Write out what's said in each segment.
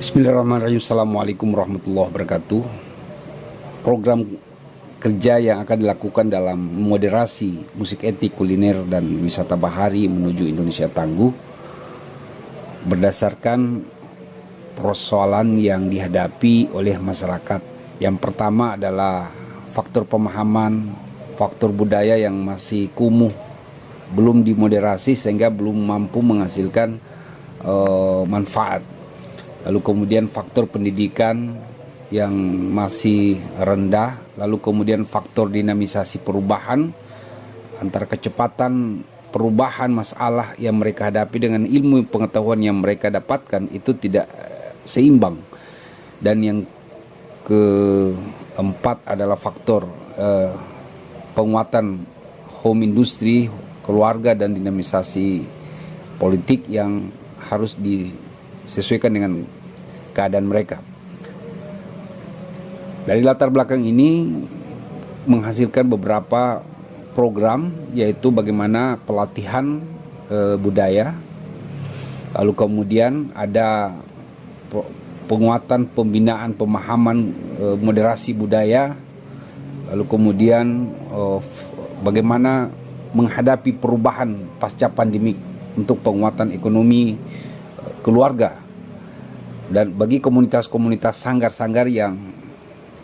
Bismillahirrahmanirrahim. Assalamualaikum warahmatullahi wabarakatuh. Program kerja yang akan dilakukan dalam moderasi musik etnik, kuliner, dan wisata bahari menuju Indonesia Tangguh berdasarkan persoalan yang dihadapi oleh masyarakat. Yang pertama adalah faktor pemahaman, faktor budaya yang masih kumuh, belum dimoderasi sehingga belum mampu menghasilkan manfaat. Lalu kemudian faktor pendidikan yang masih rendah, lalu kemudian faktor dinamisasi perubahan antara kecepatan perubahan masalah yang mereka hadapi dengan ilmu pengetahuan yang mereka dapatkan itu tidak seimbang. Dan yang keempat adalah faktor penguatan home industry, keluarga, dan dinamisasi politik yang harus disesuaikan dengan keadaan mereka. Dari latar belakang ini menghasilkan beberapa program, yaitu bagaimana pelatihan budaya, lalu kemudian ada penguatan pembinaan pemahaman moderasi budaya, lalu kemudian bagaimana menghadapi perubahan pasca pandemik untuk penguatan ekonomi keluarga, dan bagi komunitas-komunitas sanggar-sanggar yang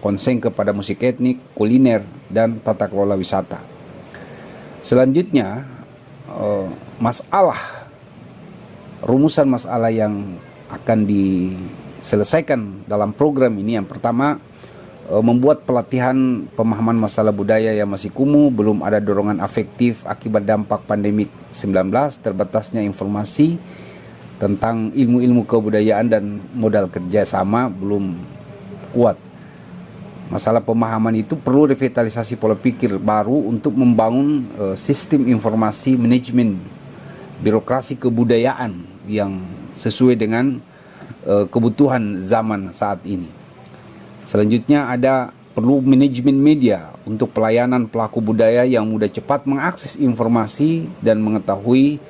konsen kepada musik etnik, kuliner, dan tata kelola wisata. Selanjutnya, rumusan masalah yang akan diselesaikan dalam program ini, yang pertama, membuat pelatihan pemahaman masalah budaya yang masih kumuh, belum ada dorongan afektif akibat dampak pandemik 19, terbatasnya informasi tentang ilmu-ilmu kebudayaan dan modal kerjasama belum kuat. Masalah pemahaman itu perlu revitalisasi pola pikir baru untuk membangun sistem informasi manajemen birokrasi kebudayaan yang sesuai dengan kebutuhan zaman saat ini. Selanjutnya ada perlu manajemen media untuk pelayanan pelaku budaya yang mudah cepat mengakses informasi dan mengetahui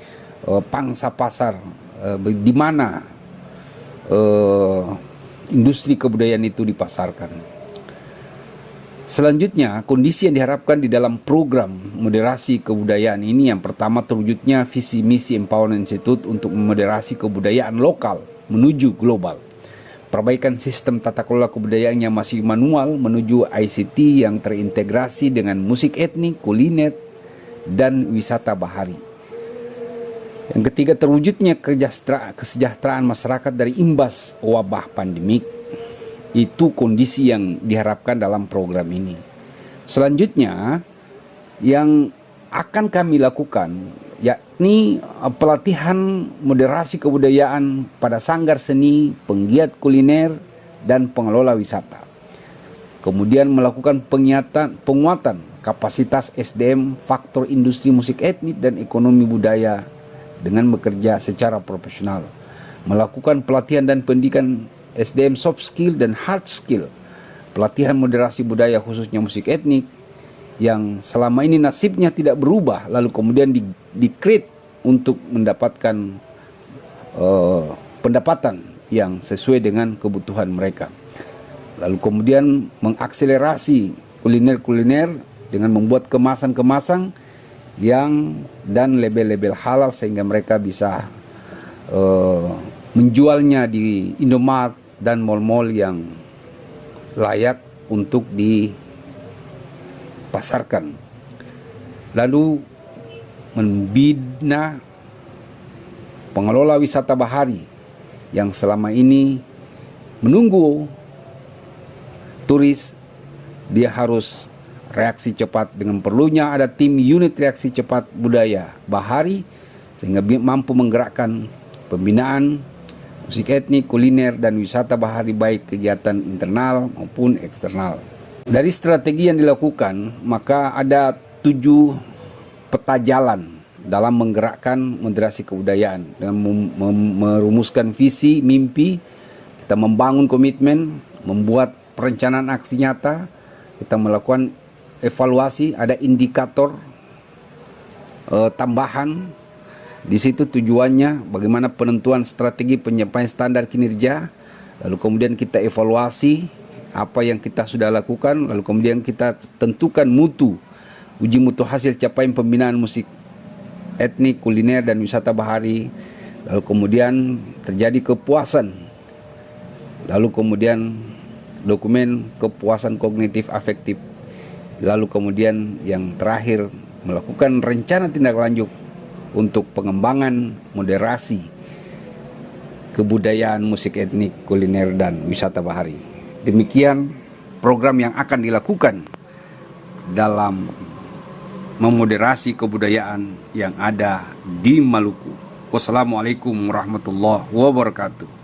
pangsa pasar di mana industri kebudayaan itu dipasarkan. Selanjutnya, kondisi yang diharapkan di dalam program moderasi kebudayaan ini, yang pertama, terwujudnya visi misi Empowerment Institute untuk memoderasi kebudayaan lokal menuju global. Perbaikan sistem tata kelola kebudayaan yang masih manual menuju ICT yang terintegrasi dengan musik etnik, kuliner, dan wisata bahari. Yang ketiga, terwujudnya kesejahteraan masyarakat dari imbas wabah pandemik. Itu kondisi yang diharapkan dalam program ini. Selanjutnya, yang akan kami lakukan yakni pelatihan moderasi kebudayaan pada sanggar seni, penggiat kuliner, dan pengelola wisata. Kemudian melakukan penguatan kapasitas SDM faktor industri musik etnik dan ekonomi budaya dengan bekerja secara profesional. Melakukan pelatihan dan pendidikan SDM soft skill dan hard skill. Pelatihan moderasi budaya khususnya musik etnik yang selama ini nasibnya tidak berubah, lalu kemudian di-create untuk mendapatkan pendapatan yang sesuai dengan kebutuhan mereka. Lalu kemudian mengakselerasi kuliner-kuliner dengan membuat kemasan-kemasan dan label-label halal sehingga mereka bisa menjualnya di Indomaret dan mal-mal yang layak untuk dipasarkan. Lalu membina pengelola wisata bahari yang selama ini menunggu turis, dia harus reaksi cepat. Dengan perlunya ada tim unit reaksi cepat budaya bahari sehingga mampu menggerakkan pembinaan musik etnik, kuliner, dan wisata bahari baik kegiatan internal maupun eksternal. Dari strategi yang dilakukan, maka ada 7 peta jalan dalam menggerakkan moderasi kebudayaan dengan merumuskan visi, mimpi, kita membangun komitmen, membuat perencanaan aksi nyata, kita melakukan evaluasi, ada indikator tambahan. Di situ tujuannya bagaimana penentuan strategi penyampaian standar kinerja, lalu kemudian kita evaluasi apa yang kita sudah lakukan, lalu kemudian kita tentukan uji mutu hasil capaian pembinaan musik etnik, kuliner, dan wisata bahari, lalu kemudian terjadi kepuasan, lalu kemudian dokumen kepuasan kognitif afektif, lalu kemudian yang terakhir melakukan rencana tindak lanjut untuk pengembangan moderasi kebudayaan musik etnik, kuliner, dan wisata bahari. Demikian program yang akan dilakukan dalam memoderasi kebudayaan yang ada di Maluku. Wassalamualaikum warahmatullahi wabarakatuh.